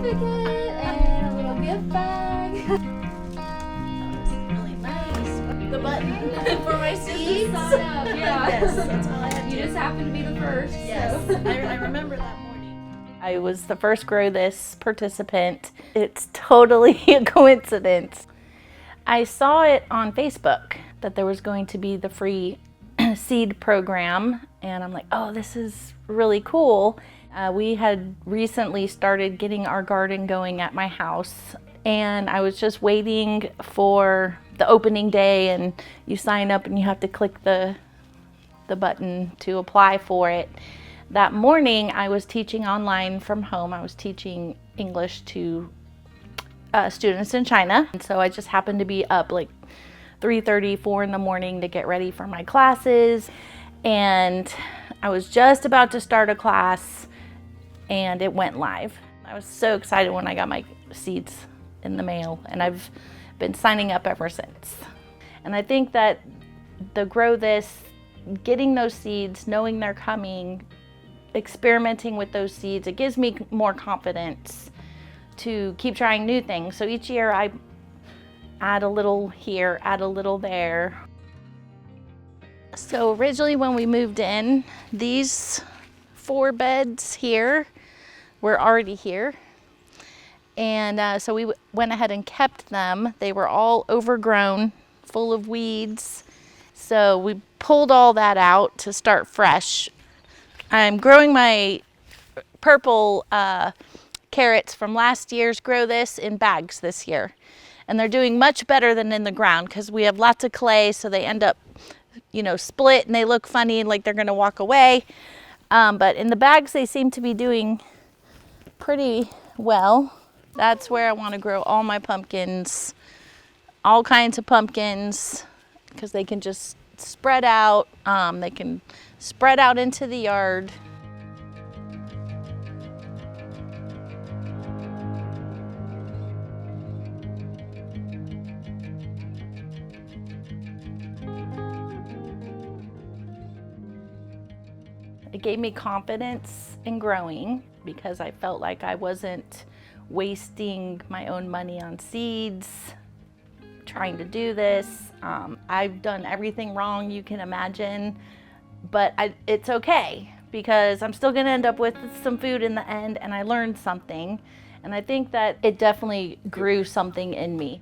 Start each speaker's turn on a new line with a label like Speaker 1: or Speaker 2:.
Speaker 1: certificate and a little gift bag.
Speaker 2: That was really nice. The button for my seeds.
Speaker 1: Sign up, yeah.
Speaker 2: Yes, that's all I had to
Speaker 1: You
Speaker 2: do.
Speaker 1: just happened to be the first.
Speaker 2: Yes,
Speaker 1: So.
Speaker 2: I remember that morning.
Speaker 3: I was the first Grow This participant. It's totally a coincidence. I saw it on Facebook that there was going to be the free seed program, and I'm like, oh, this is really cool. We had recently started getting our garden going at my house, and I was just waiting for the opening day, and you sign up and you have to click the button to apply for it. That morning I was teaching online from home. I was teaching English to students in China, and so I just happened to be up like 3:30, 4 in the morning to get ready for my classes, and I was just about to start a class and it went live. I was so excited when I got my seeds in the mail, and I've been signing up ever since. And I think that the Grow This, getting those seeds, knowing they're coming, experimenting with those seeds, it gives me more confidence to keep trying new things. So each year I add a little here, add a little there. So originally when we moved in, these 4 beds here were already here. And so we went ahead and kept them. They were all overgrown, full of weeds. So we pulled all that out to start fresh. I'm growing my purple carrots from last year's Grow This in bags this year. And they're doing much better than in the ground because we have lots of clay, so they end up, split, and they look funny, like they're gonna walk away. But in the bags, they seem to be doing pretty well. That's where I want to grow all my pumpkins, all kinds of pumpkins, because they can just spread out. They can spread out into the yard. It gave me confidence in growing because I felt like I wasn't wasting my own money on seeds, trying to do this. I've done everything wrong you can imagine, but it's okay because I'm still gonna end up with some food in the end, and I learned something. And I think that it definitely grew something in me.